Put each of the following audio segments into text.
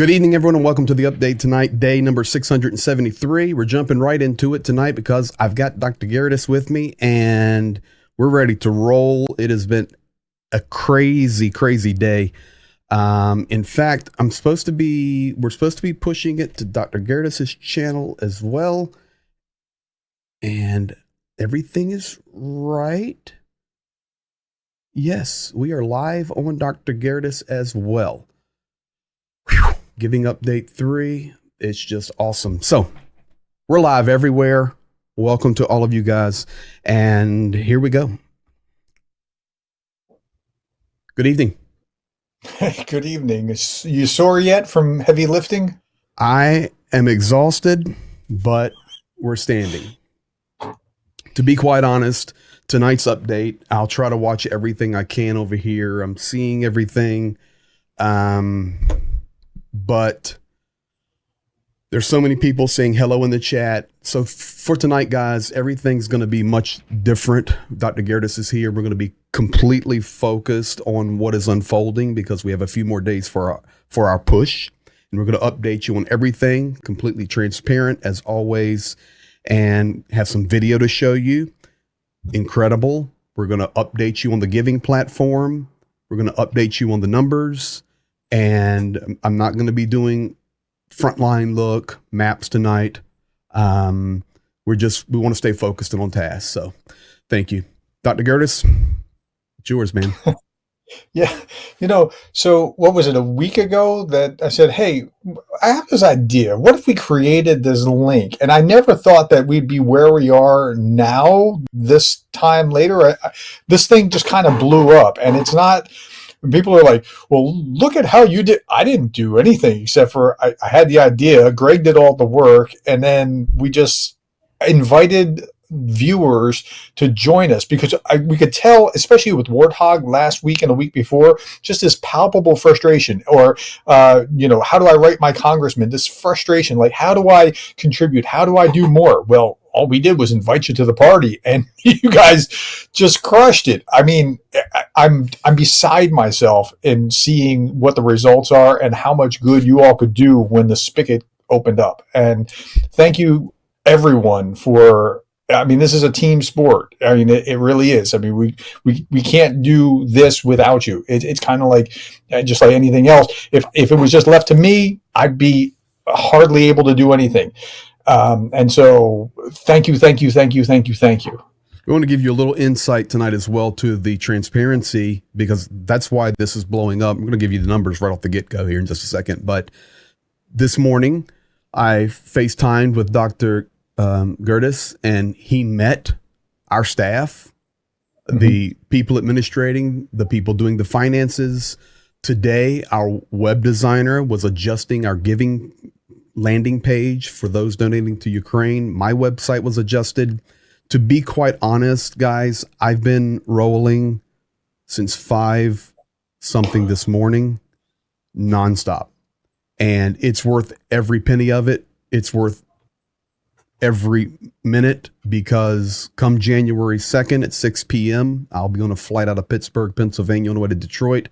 Good evening, everyone, and welcome to the update tonight, day number 673. We're jumping right into it tonight because I've got Dr. Gerardus with me, and we're ready to roll. It has been a crazy, crazy day. In fact, we're supposed to be pushing it to Dr. Gerardus's channel as well, and everything is right. Yes, we are live on Dr. Gerardus as well. Whew. Giving update 3. It's just awesome. So we're live everywhere. Welcome to all of you guys. And here we go. Good evening. Good evening. You sore yet from heavy lifting? I am exhausted, but we're standing. To be quite honest, tonight's update, I'll try to watch everything I can over here. I'm seeing everything. But there's so many people saying hello in the chat. So for tonight, guys, everything's going to be much different. Dr. Gerardus is here. We're going to be completely focused on what is unfolding because we have a few more days for our push. And we're going to update you on everything, completely transparent as always, and have some video to show you. Incredible. We're going to update you on the giving platform. We're going to update you on the numbers. And I'm not going to be doing frontline look maps tonight. We want to stay focused and on task. So thank you. Dr. Gerardus, it's yours, man. Yeah. So what was it, a week ago that I said, hey, I have this idea. What if we created this link? And I never thought that we'd be where we are now, this time later. This thing just kind of blew up. And it's not... People are like, well, look at how you did. I didn't do anything except for I had the idea. Greg did all the work. And then we just invited viewers to join us because we could tell, especially with Warthog last week and the week before, just this palpable frustration or, how do I write my congressman? This frustration, like, how do I contribute? How do I do more? Well, all we did was invite you to the party and you guys just crushed it. I mean, I'm beside myself in seeing what the results are and how much good you all could do when the spigot opened up. And thank you everyone this is a team sport. I mean, it really is. I mean, we can't do this without you. It's kind of like, just like anything else. If it was just left to me, I'd be hardly able to do anything. And so thank you. We want to give you a little insight tonight as well to the transparency, because that's why this is blowing up. I'm going to give you the numbers right off the get-go here in just a second. But this morning, I FaceTimed with Dr. Gerardus, and he met our staff, the people administrating, the people doing the finances. Today, our web designer was adjusting our giving landing page for those donating to Ukraine. My website was adjusted. To be quite honest, guys, I've been rolling since 5 something this morning, nonstop. And it's worth every penny of it. It's worth every minute, because come January 2nd at 6 p.m., I'll be on a flight out of Pittsburgh, Pennsylvania, on the way to Detroit,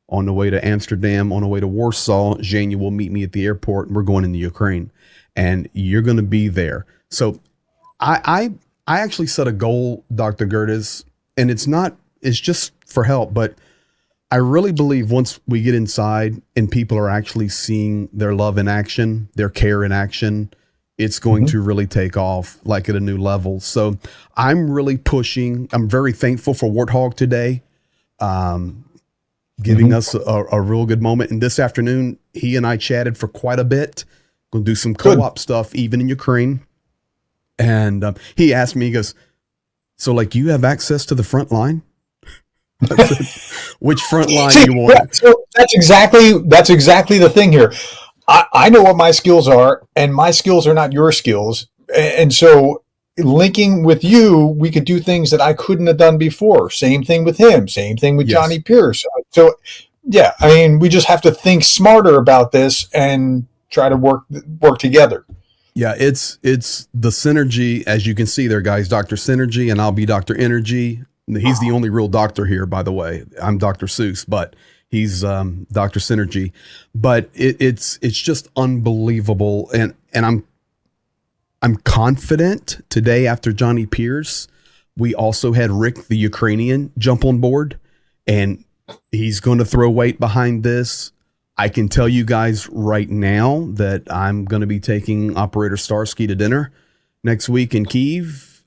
on the way to Amsterdam, on the way to Warsaw. Jania will meet me at the airport, and we're going into Ukraine, and you're going to be there. So I actually set a goal, Dr. Gerardus, and it's just for help, but I really believe once we get inside and people are actually seeing their love in action, their care in action, it's going to really take off like at a new level. So I'm really pushing. I'm very thankful for Warthog today, giving us a real good moment. And this afternoon, he and I chatted for quite a bit. Going to do some co-op stuff, even in Ukraine. And he asked me, he goes, so like you have access to the front line? Which front line you want? So that's exactly the thing here. I know what my skills are, and my skills are not your skills. And so linking with you, we could do things that I couldn't have done before. Same thing with him. Same thing with Johnny Pierce. So, yeah, I mean, we just have to think smarter about this and try to work together. Yeah, it's the synergy, as you can see there, guys. Dr. Synergy, and I'll be Dr. Energy. He's the only real doctor here, by the way. I'm Dr. Seuss, but He's Dr. Synergy, but it's just unbelievable, and I'm confident today after Johnny Pierce, we also had Rick the Ukrainian jump on board, and he's going to throw weight behind this. I can tell you guys right now that I'm going to be taking Operator Starsky to dinner next week in Kyiv.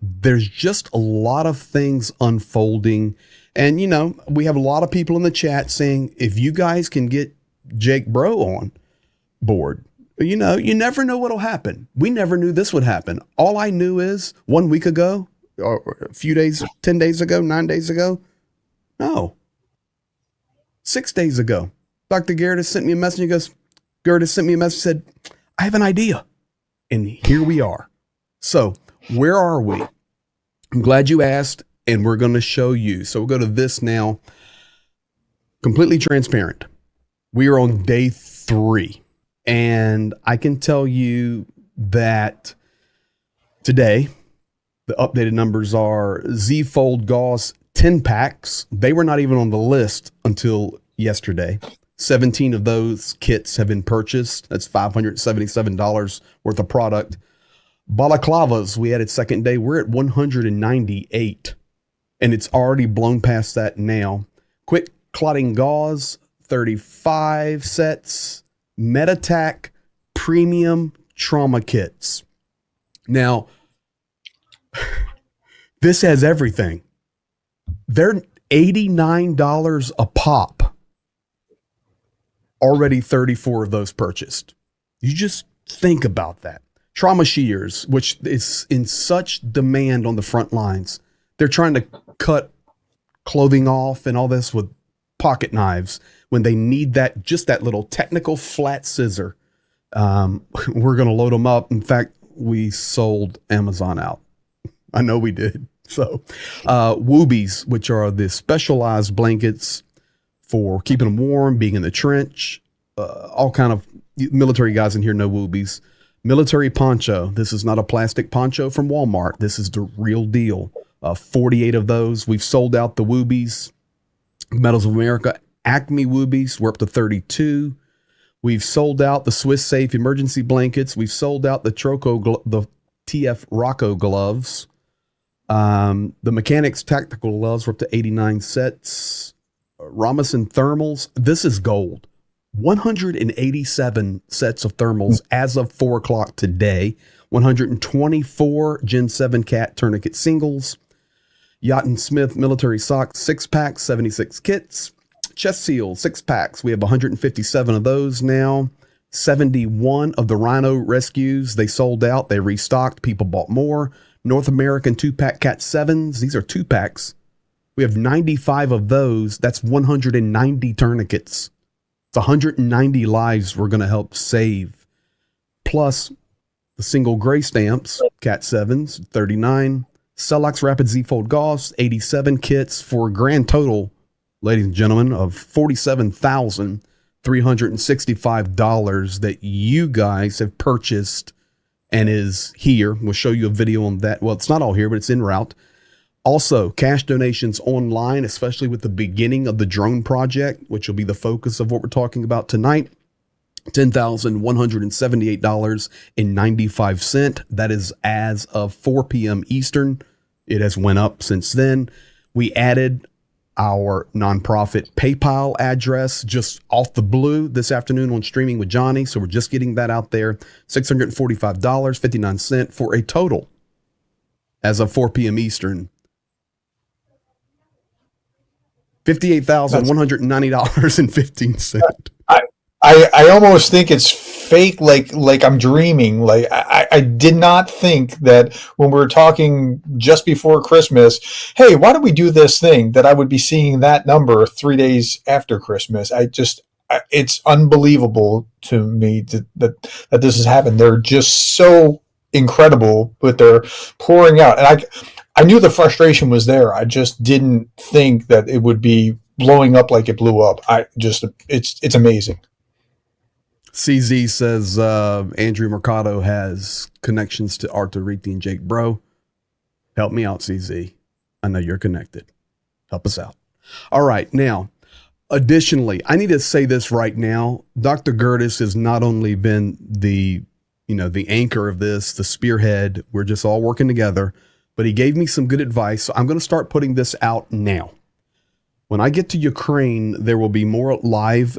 There's just a lot of things unfolding. And, you know, we have a lot of people in the chat saying, if you guys can get Jake Bro on board, you know, you never know what'll happen. We never knew this would happen. All I knew is 1 week ago, or a few days, 10 days ago, 9 days ago. No. 6 days ago, Dr. Gerardus sent me a message. He goes, Gerardus sent me a message, said, I have an idea. And here we are. So where are we? I'm glad you asked, and we're going to show you. So we'll go to this now. Completely transparent. We are on day 3. And I can tell you that today, the updated numbers are Z-Fold Gauze 10 packs. They were not even on the list until yesterday. 17 of those kits have been purchased. That's $577 worth of product. Balaclavas, we added second day. We're at 198, and it's already blown past that now. Quick clotting gauze, 35 sets. Meditac premium trauma kits. Now, this has everything. They're $89 a pop. Already 34 of those purchased. You just think about that. Trauma shears, which is in such demand on the front lines. They're trying to cut clothing off and all this with pocket knives when they need that, just that little technical flat scissor. We're going to load them up. In fact, we sold Amazon out. I know we did. So, Woobies, which are the specialized blankets for keeping them warm, being in the trench, all kind of military guys in here know Woobies. Military poncho. This is not a plastic poncho from Walmart. This is the real deal. 48 of those. We've sold out the Woobies. Medals of America Acme Woobies. We're up to 32. We've sold out the Swiss Safe emergency blankets. We've sold out the the TF Rocco gloves. The Mechanics tactical gloves. We're up to 89 sets. Ramison thermals. This is gold. 187 sets of thermals as of 4 o'clock today. 124 Gen 7 cat tourniquet singles. Yacht and Smith military socks 6-packs, 76 kits. Chest seal 6-packs. We have 157 of those now. 71 of the Rhino rescues. They sold out. They restocked. People bought more. North American 2-pack cat 7s. These are 2-packs. We have 95 of those. That's 190 tourniquets. It's 190 lives we're going to help save. Plus the single gray stamps, cat 7s, 39. Celox Rapid Z-Fold Gauze, 87 kits for a grand total, ladies and gentlemen, of $47,365 that you guys have purchased and is here. We'll show you a video on that. Well, it's not all here, but it's en route. Also, cash donations online, especially with the beginning of the drone project, which will be the focus of what we're talking about tonight. $10,178.95. That is as of 4 p.m. Eastern. It has went up since then. We added our nonprofit PayPal address just off the blue this afternoon on Streaming with Johnny. So we're just getting that out there. $645.59 for a total as of 4 p.m. Eastern. $58,190.15. I almost think it's fake, like I'm dreaming. Like I did not think that when we were talking just before Christmas, hey, why don't we do this thing, that I would be seeing that number 3 days after Christmas. It's unbelievable to me that this has happened. They're just so incredible, but they're pouring out. And I knew the frustration was there. I just didn't think that it would be blowing up like it blew up. It's amazing. CZ says Andrew Mercado has connections to Arthur Riti and Jake Bro. Help me out, CZ. I know you're connected. Help us out. All right. Now, Additionally, I need to say this right now. Dr. Gertis has not only been the anchor of this, the spearhead. We're just all working together, but he gave me some good advice. So I'm going to start putting this out now. When I get to Ukraine, there will be more live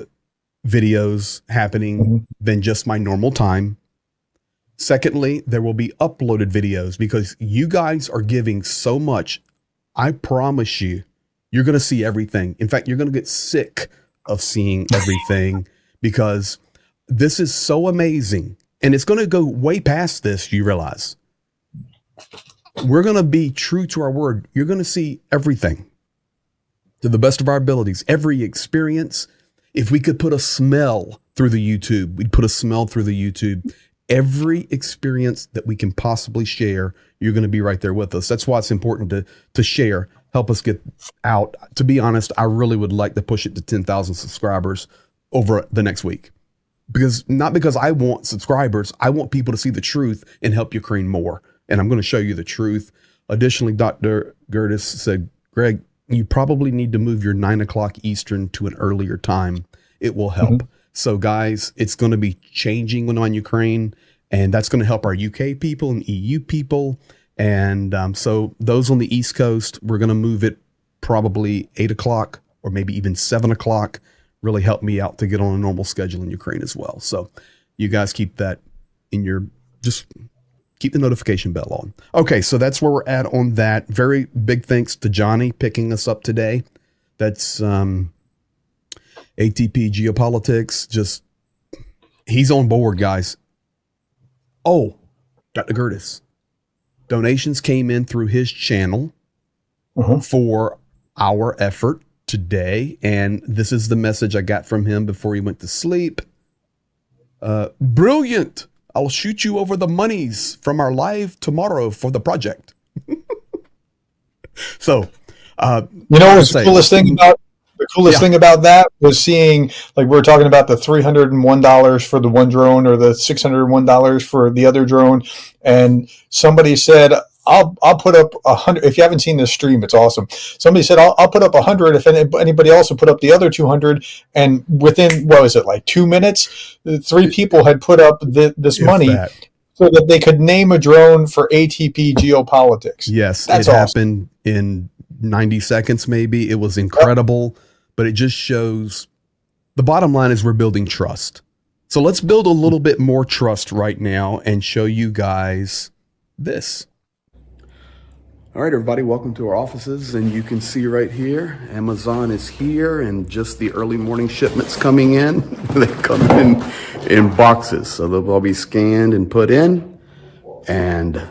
videos happening than just my normal time. Secondly, there will be uploaded videos because you guys are giving so much. I promise you, you're going to see everything. In fact, you're going to get sick of seeing everything because this is so amazing. And it's going to go way past this, you realize. We're going to be true to our word. You're going to see everything to the best of our abilities, every experience. If we could put a smell through the YouTube, we'd put a smell through the YouTube. Every experience that we can possibly share, you're going to be right there with us. That's why it's important to share, help us get out. To be honest, I really would like to push it to 10,000 subscribers over the next week. Not because I want subscribers, I want people to see the truth and help Ukraine more. And I'm going to show you the truth. Additionally, Dr. Gertis said, Greg, you probably need to move your 9 o'clock Eastern to an earlier time. It will help. So guys, it's going to be changing on Ukraine, and that's going to help our UK people and EU people. And so those on the East Coast, we're going to move it probably 8 o'clock or maybe even 7 o'clock. Really help me out to get on a normal schedule in Ukraine as well. So you guys keep that in just keep the notification bell on. Okay, so that's where we're at on that. Very big thanks to Johnny picking us up today. That's ATP Geopolitics. He's on board, guys. Oh, Dr. Gertis. Donations came in through his channel for our effort today. And this is the message I got from him before he went to sleep. Brilliant. I'll shoot you over the monies from our live tomorrow for the project. So, what's the coolest thing about thing about that was seeing, like, we were talking about the $301 for the one drone or the $601 for the other drone, and somebody said, I'll put up 100. If you haven't seen this stream, it's awesome. Somebody said, I'll put up 100 if anybody else will put up the other 200. And within, what was it, like 2 minutes, 3 people had put up this money so that they could name a drone for ATP Geopolitics. Yes, it happened in 90 seconds maybe. It was incredible, but it just shows the bottom line is we're building trust. So let's build a little bit more trust right now and show you guys this. All right, everybody, welcome to our offices. And you can see right here, Amazon is here and just the early morning shipments coming in. They come in boxes. So they'll all be scanned and put in, and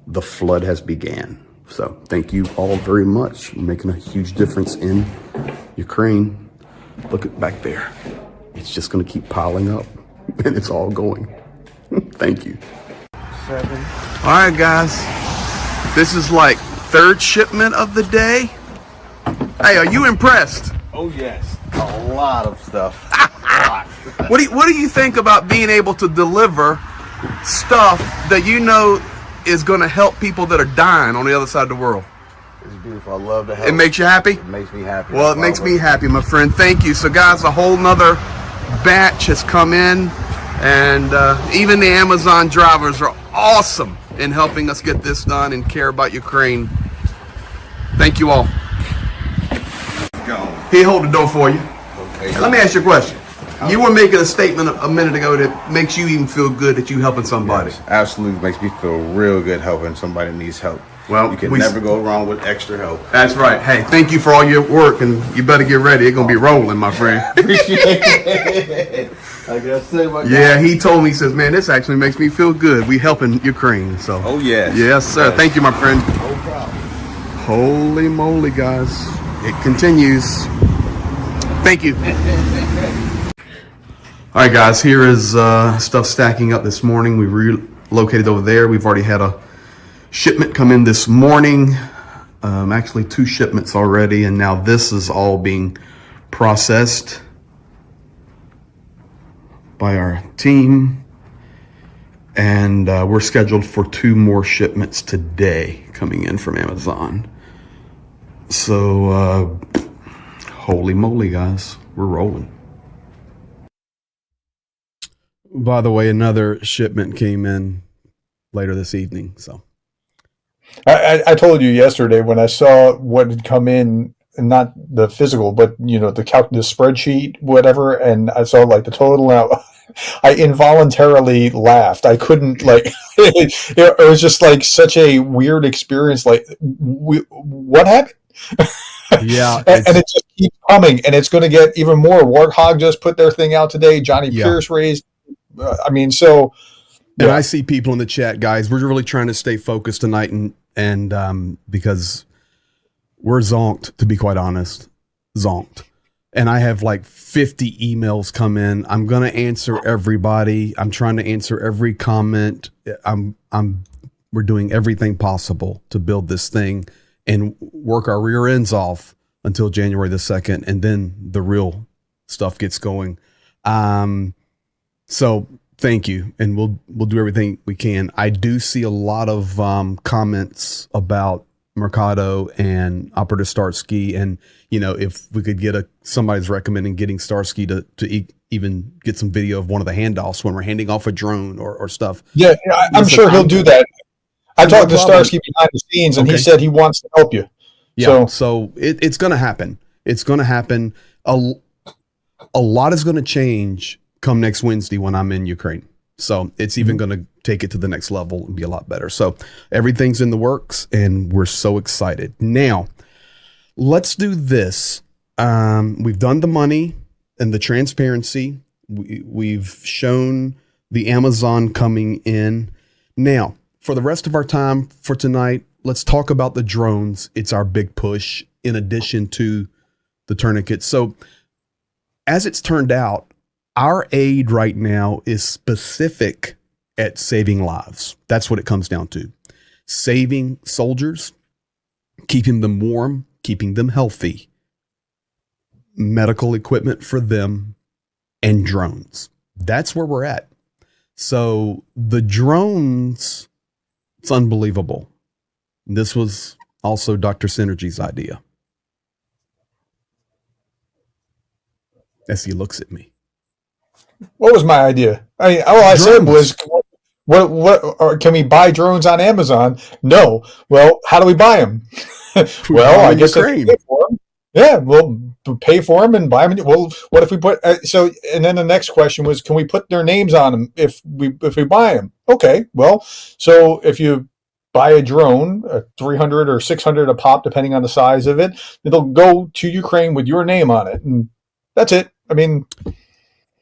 the flood has began. So thank you all very much. You're making a huge difference in Ukraine. Look at back there. It's just going to keep piling up, and it's all going. Thank you. 7. All right, guys. This is like 3rd shipment of the day. Hey, are you impressed? Oh yes, a lot of stuff. What do you think about being able to deliver stuff that you know is going to help people that are dying on the other side of the world? It's beautiful. I love to help. It makes you happy? It makes me happy. Well, it makes me happy, my friend. Thank you. So, guys, a whole nother batch has come in, and even the Amazon drivers are awesome in helping us get this done and care about Ukraine. Thank you all. Go. He'll hold the door for you. Okay. Let me ask you a question. You were making a statement a minute ago that makes you even feel good that you helping somebody. Yes, absolutely makes me feel real good helping somebody that needs help. Well, you can never go wrong with extra help. That's right. Hey, thank you for all your work, and you better get ready. It's gonna be rolling, my friend. Appreciate it. I gotta say, my yeah, he told me, he says, man, this actually makes me feel good. We helping Ukraine, so. Oh yes. Yes, sir. Yes. Thank you, my friend. No problem. Holy moly, guys! It continues. Thank you. All right, guys. Here is stuff stacking up this morning. We relocated over there. We've already had a shipment come in this morning. Actually, 2 shipments already, and now this is all being processed by our team, and we're scheduled for 2 more shipments today coming in from Amazon. So Holy moly, guys. We're rolling. By the way, another shipment came in later this evening. So I told you yesterday when I saw what had come in, not the physical, but the spreadsheet, whatever, and I saw like the total. I involuntarily laughed. I couldn't it was just like such a weird experience. Like, what happened? Yeah, and it just keeps coming, and it's going to get even more. Warthog just put their thing out today. Johnny Pierce raised. And I see people in the chat, guys. We're really trying to stay focused tonight, and because we're zonked, to be quite honest, zonked. And I have like 50 emails come in. I'm gonna answer everybody. I'm trying to answer every comment. We're doing everything possible to build this thing and work our rear ends off until January the 2nd, and then the real stuff gets going. So thank you, and we'll do everything we can. I do see a lot of comments about Mercado and Operator Starsky, and if we could get somebody's recommending getting Starsky to even get some video of one of the handoffs when we're handing off a drone or stuff. Yeah, I'm sure he'll do that. I talked to Starsky behind the scenes, and he said he wants to help you. Yeah, so it's going to happen. It's going to happen. A lot is going to change come next Wednesday when I'm in Ukraine. So it's even going to take it to the next level and be a lot better. So everything's in the works, and we're so excited. Now, let's do this. We've done the money and the transparency. We've shown the Amazon coming in. Now, for the rest of our time for tonight, let's talk about the drones. It's our big push in addition to the tourniquets. So as it's turned out, our aid right now is specific at saving lives. That's what it comes down to. Saving soldiers, keeping them warm, keeping them healthy, medical equipment for them, and drones. That's where we're at. So the drones, it's unbelievable. This was also Dr. Synergy's idea. As he looks at me. What was my idea? All I said was, what can we buy drones on Amazon? No. Well, how do we buy them? Well, I guess pay for them. Yeah, we'll pay for them and buy them. Well, what if we put and then the next question was, can we put their names on them if we buy them? Okay, well, so if you buy a drone, 300 or 600 a pop, depending on the size of it, it'll go to Ukraine with your name on it, and that's it. I mean.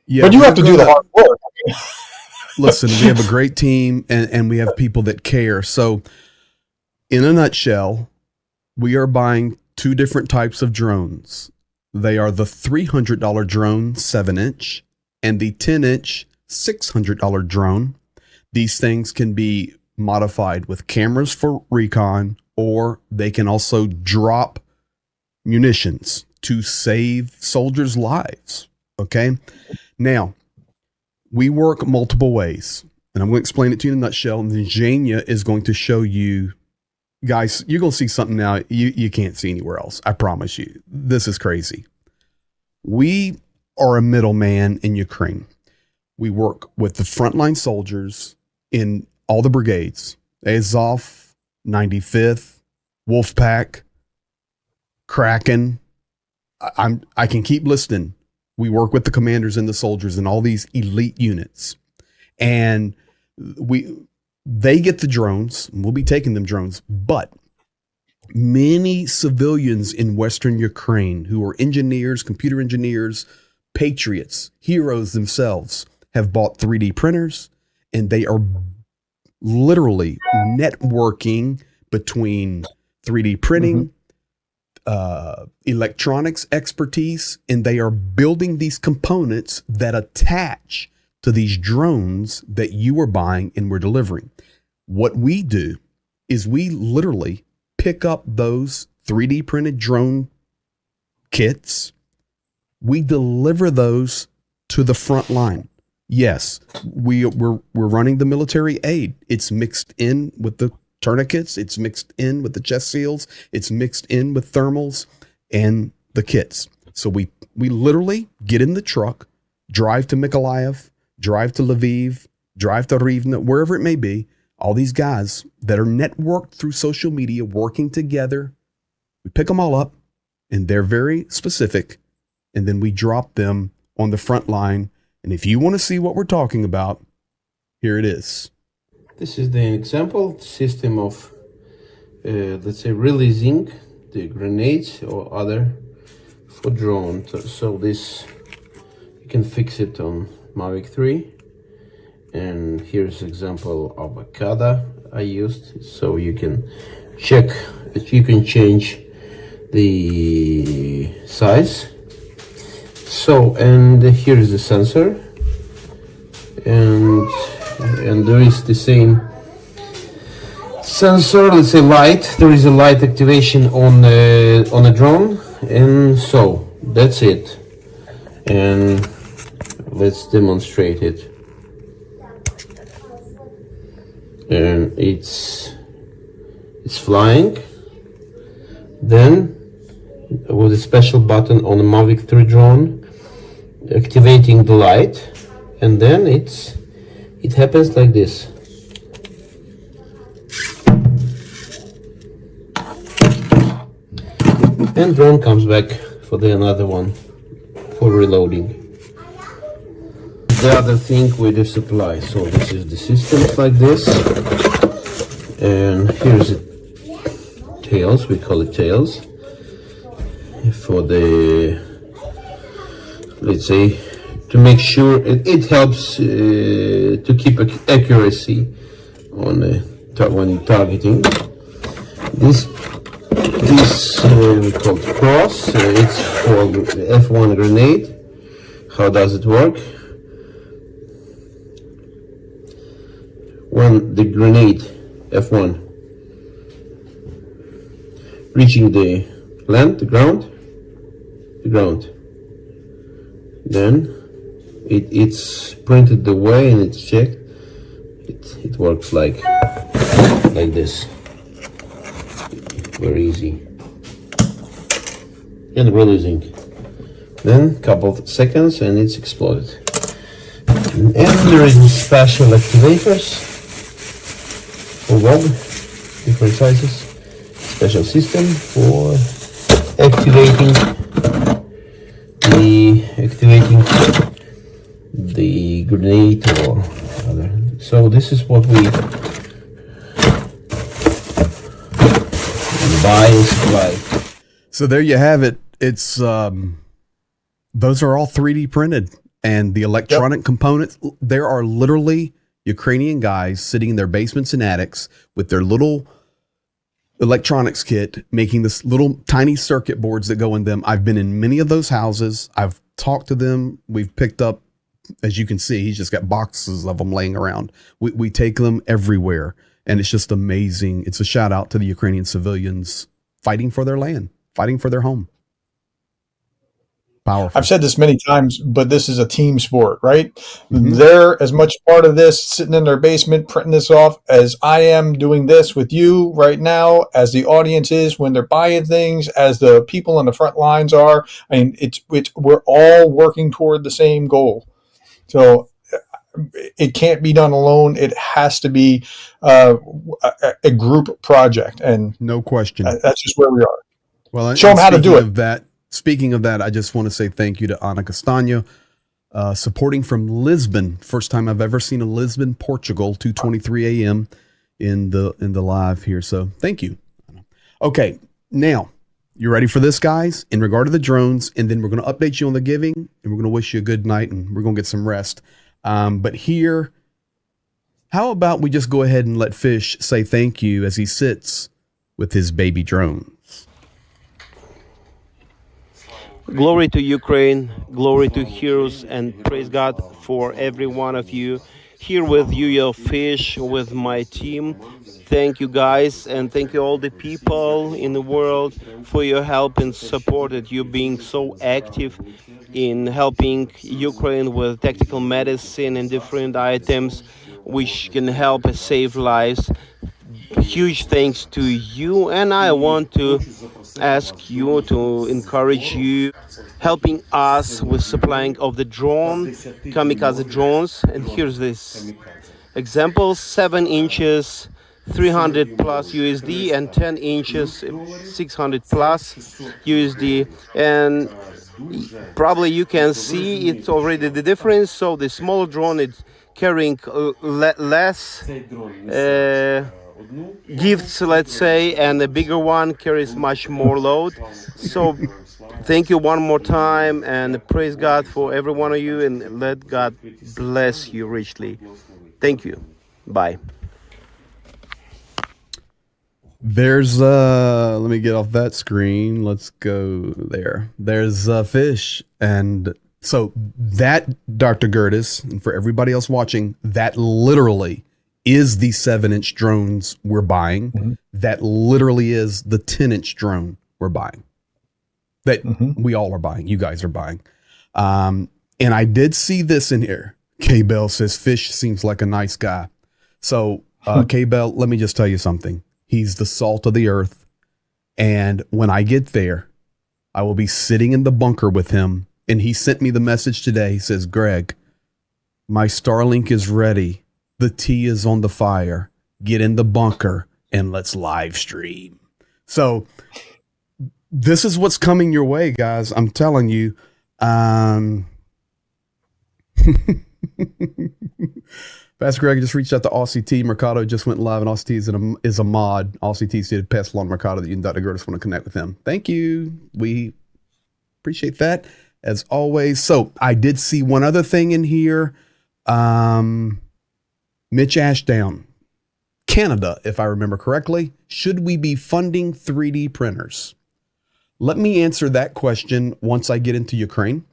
Yeah, but you have to do the hard work. Listen, we have a great team, and we have people that care. So in a nutshell, we are buying two different types of drones. They are the $300 drone 7-inch and the 10-inch $600 drone. These things can be modified with cameras for recon, or they can also drop munitions to save soldiers' lives. Okay? Now, we work multiple ways, and I'm going to explain it to you in a nutshell, and then Jania is going to show you. Guys, you're going to see something now you can't see anywhere else. I promise you. This is crazy. We are a middleman in Ukraine. We work with the frontline soldiers in all the brigades. Azov, 95th, Wolfpack, Kraken. I can keep listing. We work with the commanders and the soldiers in all these elite units. And they get the drones, and we'll be taking them drones, but many civilians in Western Ukraine who are engineers, computer engineers, patriots, heroes themselves, have bought 3D printers, and they are literally networking between 3D printing, electronics expertise, and they are building these components that attach to these drones that you are buying and we're delivering. What we do is we literally pick up those 3D printed drone kits. We deliver those to the front line. Yes, we're running the military aid. It's mixed in with the tourniquets. It's mixed in with the chest seals. It's mixed in with thermals and the kits. So we literally get in the truck, drive to Mykolaiv, drive to Lviv, drive to Rivne, wherever it may be. All these guys that are networked through social media, working together, we pick them all up, and they're very specific, and then we drop them on the front line. And if you want to see what we're talking about, here it is. This is the example system of, let's say, releasing the grenades or other for drone. So this, you can fix it on Mavic 3. And here's example of a CADA I used. So you can check, you can change the size. So, and here is the sensor. And there is the same sensor, let's say light. There is a light activation on a drone, and so that's it. And let's demonstrate it. And it's flying. Then with a special button on the Mavic 3 drone, activating the light, and then it happens like this. And drone comes back for the another one for reloading. The other thing with the supply. So this is the systems like this. And here's the tails, we call it tails. For the, let's say, to make sure it helps to keep accuracy on when targeting. This we call it cross. It's for F1 grenade. How does it work? When the grenade F1 reaching the land, the ground, then it's printed the way and it's checked. It works like this. Very easy. And releasing. Then couple of seconds and it's exploded. And there is special activators for WOG, different sizes. Special system for activating the grenade or other. So this is what we buy and supply. So there you have it. It's those are all 3D printed, and the electronic components. There are literally Ukrainian guys sitting in their basements and attics with their little electronics kit, making this little tiny circuit boards that go in them. I've been in many of those houses. I've talked to them. We've picked up, as you can see, he's just got boxes of them laying around. We take them everywhere, and it's just amazing. It's a shout out to the Ukrainian civilians fighting for their land, fighting for their home. Powerful. I've said this many times, but this is a team sport, right? Mm-hmm. They're as much part of this, sitting in their basement, printing this off, as I am doing this with you right now, as the audience is when they're buying things, as the people on the front lines are. I mean, we're all working toward the same goal. So it can't be done alone. It has to be a group project, and no question. That's just where we are. Well, show them how to do it. Speaking of that, I just want to say thank you to Ana Castanho, supporting from Lisbon. First time I've ever seen a Lisbon, Portugal, 2:23 a.m. in the live here. So thank you. Okay, now you ready for this, guys? In regard to the drones, and then we're going to update you on the giving, and we're going to wish you a good night, and we're going to get some rest. But here, how about we just go ahead and let Fish say thank you as he sits with his baby drone. Glory to Ukraine, glory to heroes, and praise God for every one of you. Here with you, your Fish, with my team. Thank you guys, and thank you all the people in the world for your help and support, that you being so active in helping Ukraine with tactical medicine and different items which can help save lives. Huge thanks to you, and I want to ask you to encourage you helping us with supplying of the drone, kamikaze drones. And here's this example: 7 inches, 300 plus USD, and 10 inches, 600 plus USD. And probably you can see it's already the difference. So the small drone is carrying less gifts, let's say, and the bigger one carries much more load. So thank you one more time, and praise God for every one of you, and let God bless you richly. Thank you. Bye. There's let me get off that screen. Let's go there. There's fish. And so that, Dr. Gertis, and for everybody else watching, that literally is the 7-inch drones we're buying. Mm-hmm. That literally is the 10-inch drone we're buying. That we all are buying. You guys are buying. And I did see this in here. K-Bell says, Fish seems like a nice guy. So K-Bell, let me just tell you something. He's the salt of the earth. And when I get there, I will be sitting in the bunker with him. And he sent me the message today. He says, Greg, my Starlink is ready. The tea is on the fire. Get in the bunker and let's live stream. So this is what's coming your way, guys. I'm telling you. Pastor Greg just reached out to Aussie T. Mercado just went live, and Aussie T is a mod. Aussie T did pass along Mercado that you and Dr. Gertis want to connect with him. Thank you. We appreciate that as always. So I did see one other thing in here. Mitch Ashdown, Canada, if I remember correctly. Should we be funding 3D printers? Let me answer that question once I get into Ukraine.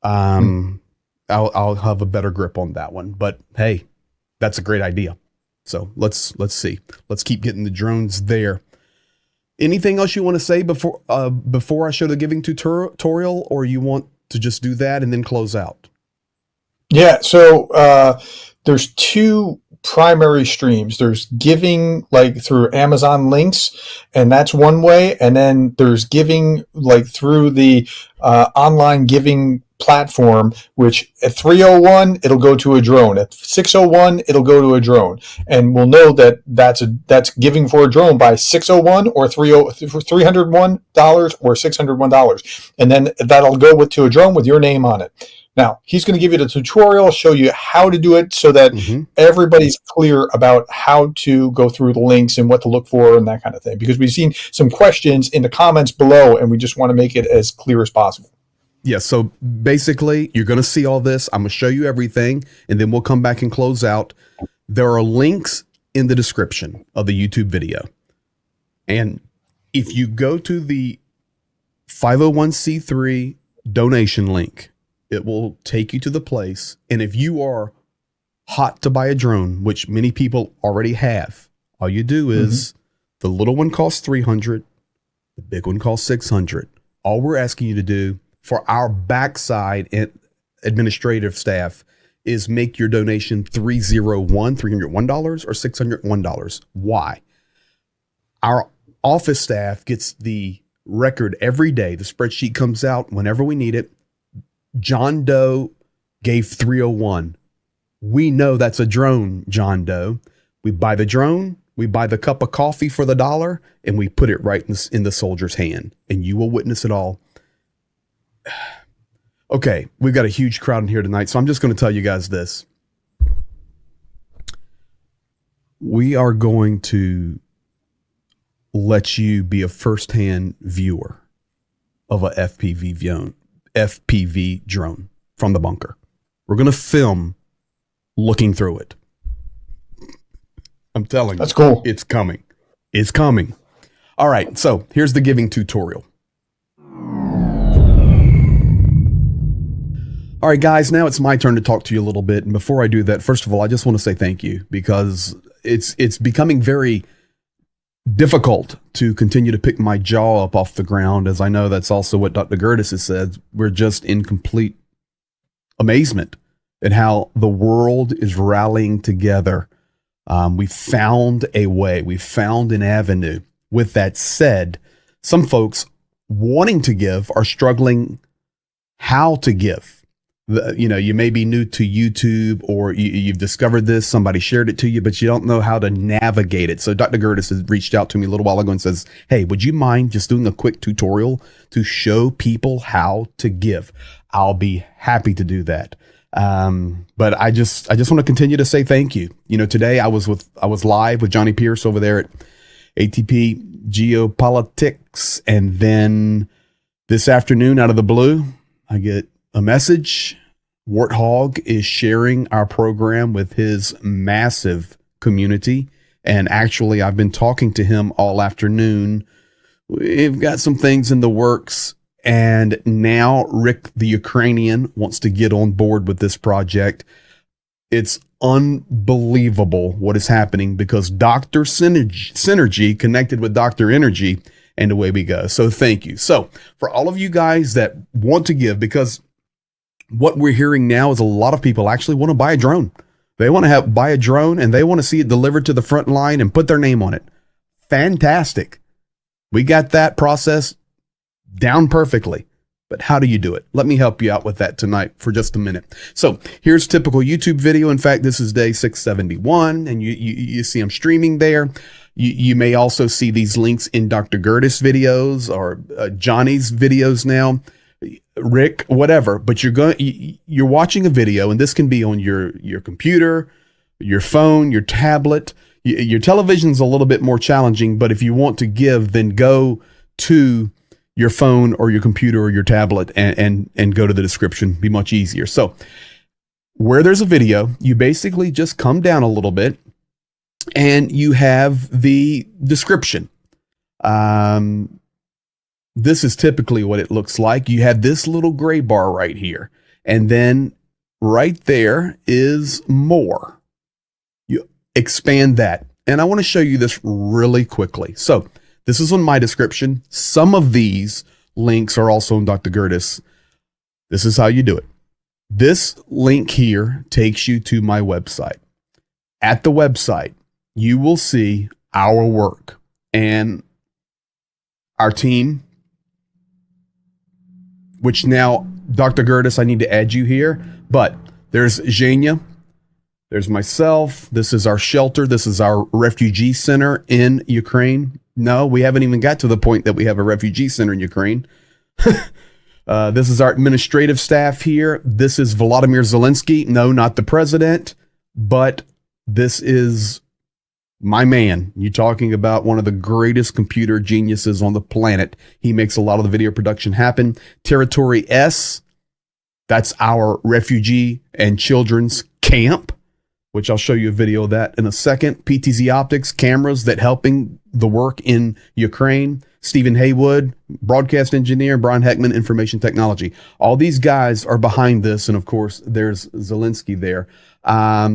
I'll have a better grip on that one. But hey, that's a great idea. So let's see. Let's keep getting the drones there. Anything else you want to say before I show the giving tutorial, or you want to just do that and then close out? Yeah. So there's 2 primary streams. There's giving like through Amazon links, and that's one way. And then there's giving like through the online giving platform, which at 301 it'll go to a drone, at 601 it'll go to a drone, and we'll know that that's giving for a drone by 601 or $301 or $601, and then that'll go to a drone with your name on it. Now he's going to give you the tutorial, show you how to do it so that everybody's clear about how to go through the links and what to look for and that kind of thing, because we've seen some questions in the comments below and we just want to make it as clear as possible. Yeah, so basically, you're going to see all this. I'm going to show you everything, and then we'll come back and close out. There are links in the description of the YouTube video. And if you go to the 501c3 donation link, it will take you to the place. And if you are hot to buy a drone, which many people already have, all you do is the little one costs $300, the big one costs $600. All we're asking you to do for our backside administrative staff is make your donation $301 or $601. Why? Our office staff gets the record every day. The spreadsheet comes out whenever we need it. John Doe gave 301. We know that's a drone, John Doe. We buy the drone, we buy the cup of coffee for the $1, and we put it right in the soldier's hand, and you will witness it all. Okay, we've got a huge crowd in here tonight, so I'm just going to tell you guys this. We are going to let you be a first-hand viewer of a FPV drone from the bunker. We're going to film looking through it. I'm telling you. That's cool. It's coming. It's coming. All right, so here's the giving tutorial. All right, guys, now it's my turn to talk to you a little bit. And before I do that, first of all, I just want to say thank you, because it's becoming very difficult to continue to pick my jaw up off the ground, as I know that's also what Dr. Gertis has said. We're just in complete amazement at how the world is rallying together. We found a way. We found an avenue. With that said, some folks wanting to give are struggling how to give. You may be new to YouTube, or you've discovered this, somebody shared it to you, but you don't know how to navigate it. So Dr. Gertis has reached out to me a little while ago and says, hey, would you mind just doing a quick tutorial to show people how to give? I'll be happy to do that. But I just want to continue to say thank you. Today I was live with Johnny Pierce over there at ATP Geopolitics. And then this afternoon, out of the blue, I get a message. Warthog is sharing our program with his massive community. And actually, I've been talking to him all afternoon. We've got some things in the works. And now Rick, the Ukrainian, wants to get on board with this project. It's unbelievable what is happening because Dr. Synergy connected with Dr. Energy, and away we go. So thank you. So for all of you guys that want to give, because what we're hearing now is a lot of people actually want to buy a drone. They want to buy a drone and they want to see it delivered to the front line and put their name on it. Fantastic. We got that process down perfectly. But how do you do it? Let me help you out with that tonight for just a minute. So here's typical YouTube video. In fact, this is day 671, and you see I'm streaming there. You may also see these links in Dr. Gertis videos or Johnny's videos now. Rick, whatever, but you're watching a video, and this can be on your computer, your phone, your tablet. Your television's a little bit more challenging, but if you want to give, then go to your phone or your computer or your tablet and go to the description. Be much easier. So where there's a video, you basically just come down a little bit and you have the description. This is typically what it looks like. You have this little gray bar right here. And then right there is more. You expand that. And I want to show you this really quickly. So this is on my description. Some of these links are also on Dr. Gertis. This is how you do it. This link here takes you to my website. At the website, you will see our work and our team, which now, Dr. Gertis, I need to add you here, but there's Zhenya, there's myself, this is our shelter, this is our refugee center in Ukraine. No, we haven't even got to the point that we have a refugee center in Ukraine. This is our administrative staff here. This is Volodymyr Zelensky. No, not the president, but this is my man. You're talking about one of the greatest computer geniuses on the planet. He makes a lot of the video production happen. Territory S, that's our refugee and children's camp, which I'll show you a video of that in a second. PTZ Optics, cameras that helping the work in Ukraine. Stephen Haywood, broadcast engineer. Brian Heckman, information technology. All these guys are behind this. And of course, there's Zelensky there.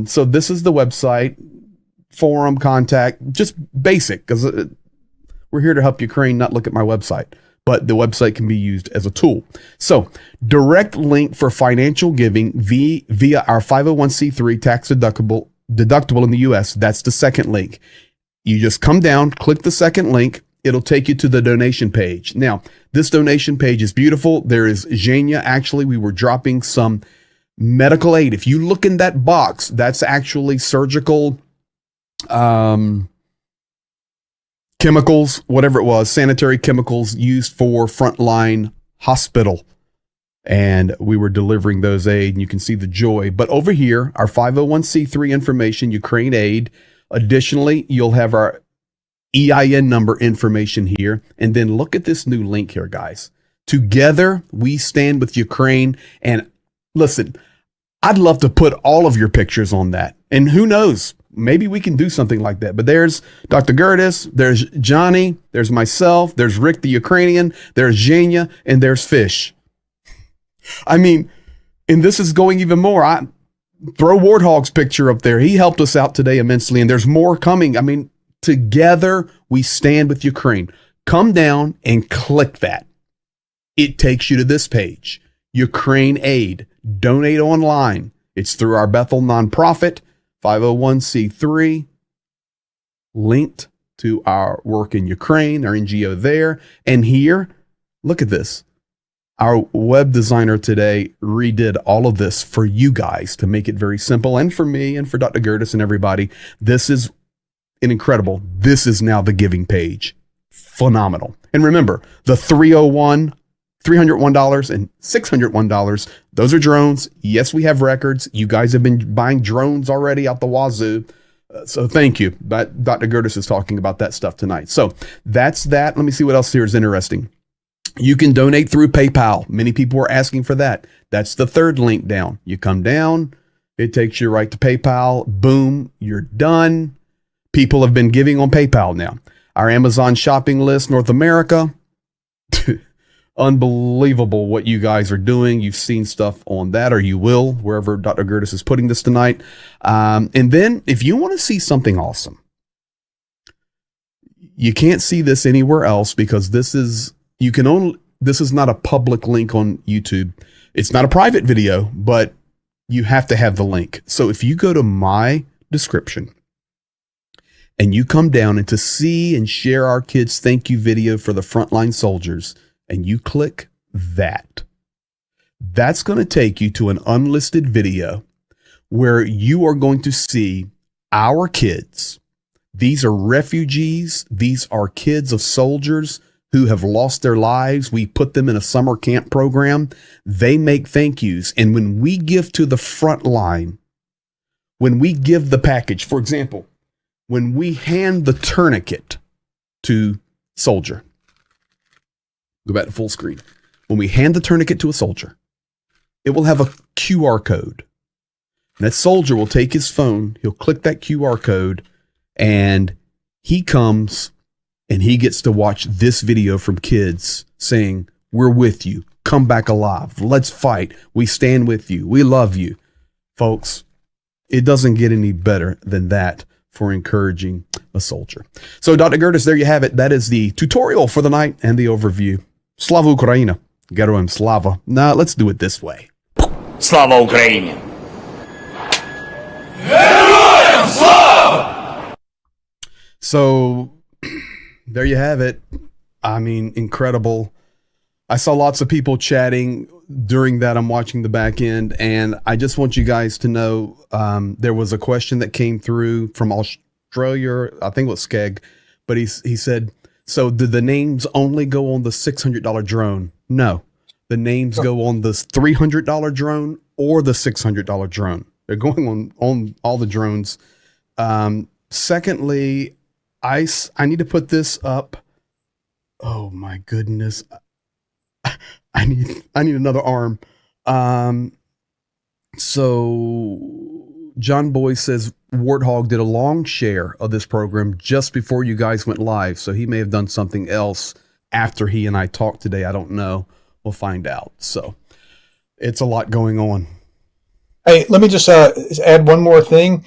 So this is the website. Forum, contact, just basic, because we're here to help Ukraine, not look at my website, but the website can be used as a tool. So direct link for financial giving via our 501c3 tax deductible in the US. That's the second link. You just come down, click the second link. It'll take you to the donation page. Now, this donation page is beautiful. There is Zhenya. Actually, we were dropping some medical aid. If you look in that box, that's actually surgical chemicals, whatever it was, sanitary chemicals used for frontline hospital. And we were delivering those aid, and you can see the joy. But over here, our 501c3 information, Ukraine aid. Additionally, you'll have our EIN number information here. And then look at this new link here, guys. Together, we stand with Ukraine. And listen, I'd love to put all of your pictures on that. And who knows? Maybe we can do something like that. But there's Dr. Gertis, there's Johnny, there's myself, there's Rick the Ukrainian, there's Zhenya, and there's Fish. I mean, and this is going even more. I throw Warthog's picture up there. He helped us out today immensely, and there's more coming. I mean, together we stand with Ukraine. Come down and click that. It takes you to this page. Ukraine Aid. Donate online. It's through our Bethel nonprofit. 501c3, linked to our work in Ukraine, our NGO there. And here, look at this. Our web designer today redid all of this for you guys to make it very simple, and for me and for Dr. Gertis and everybody. This is incredible. This is now the giving page. Phenomenal. And remember, the $301 and $601, those are drones. Yes, we have records. You guys have been buying drones already out the wazoo. So thank you. But Dr. Gertis is talking about that stuff tonight. So that's that. Let me see what else here is interesting. You can donate through PayPal. Many people were asking for that. That's the third link down. You come down, it takes you right to PayPal. Boom, you're done. People have been giving on PayPal now. Our Amazon shopping list, North America. Unbelievable what you guys are doing. You've seen stuff on that, or you will, wherever Dr. Gertis is putting this tonight. And then if you want to see something awesome, you can't see this anywhere else because this is not a public link on YouTube. It's not a private video, but you have to have the link. So if you go to my description and you come down and to see and share our kids' thank you video for the frontline soldiers, and you click that, that's going to take you to an unlisted video where you are going to see our kids. These are refugees. These are kids of soldiers who have lost their lives. We put them in a summer camp program. They make thank yous. And when we give to the front line, when we give the package, for example, when we hand the tourniquet to soldier, go back to full screen. When we hand the tourniquet to a soldier, it will have a QR code. And that soldier will take his phone, he'll click that QR code, and he comes and he gets to watch this video from kids saying, "We're with you. Come back alive. Let's fight. We stand with you. We love you." Folks, it doesn't get any better than that for encouraging a soldier. So, Dr. Gertis, there you have it. That is the tutorial for the night and the overview. Slava Ukraina. Geroem Slava. Now, let's do it this way. Слава Україні! So, there you have it. I mean, incredible. I saw lots of people chatting during that. I'm watching the back end, and I just want you guys to know there was a question that came through from Australia. I think it was Skeg, but he said, so did the names only go on the $600 drone? No, the names go on the $300 drone or the $600 drone. They're going on all the drones. Secondly, I need to put this up. Oh my goodness. I need another arm. So John Boy says Warthog did a long share of this program just before you guys went live. So he may have done something else after he and I talked today. I don't know. We'll find out. So it's a lot going on. Hey, let me just add one more thing.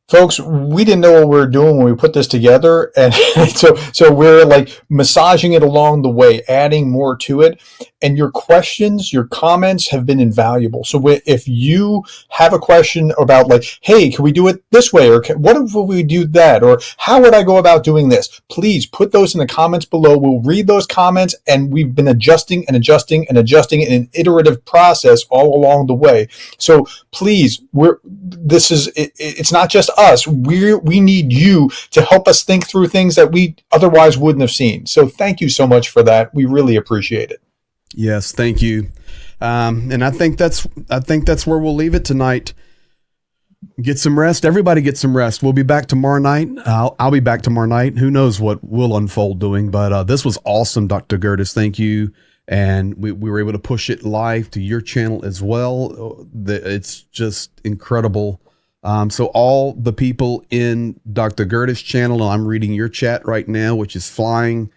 Folks, we didn't know what we were doing when we put this together, and so we're like massaging it along the way, adding more to it. And your questions, your comments have been invaluable. So if you have a question about like, hey, can we do it this way? Or what if we do that? Or how would I go about doing this? Please put those in the comments below. We'll read those comments, and we've been adjusting in an iterative process all along the way. So please, it's not just us. We need you to help us think through things that we otherwise wouldn't have seen. So thank you so much for that. We really appreciate it. Yes, thank you. And I think that's where we'll leave it tonight. Get some rest. Everybody get some rest. We'll be back tomorrow night. I'll be back tomorrow night. Who knows what will unfold doing, but this was awesome, Dr. Gertis. Thank you. And we were able to push it live to your channel as well. It's just incredible. So all the people in Dr. Gertis' channel, I'm reading your chat right now, which is flying.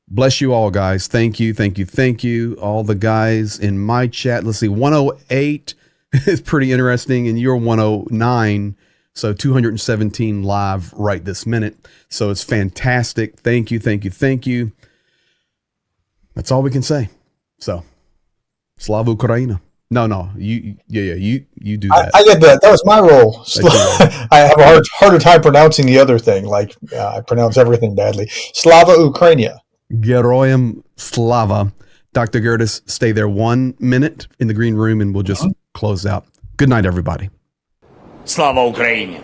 Bless you all, guys. Thank you, thank you, thank you. All the guys in my chat. Let's see, 108 is pretty interesting, and you're 109. So 217 live right this minute. So it's fantastic. Thank you, thank you, thank you. That's all we can say. So, Slava Ukraina. No, you do that. I get that. That was my role. I have a harder time pronouncing the other thing. Like I pronounce everything badly. Slava Ukraina. Geroem Slava. Dr. Gertis, stay there 1 minute in the green room and we'll just close out. Good night, everybody. Slava Ukraini!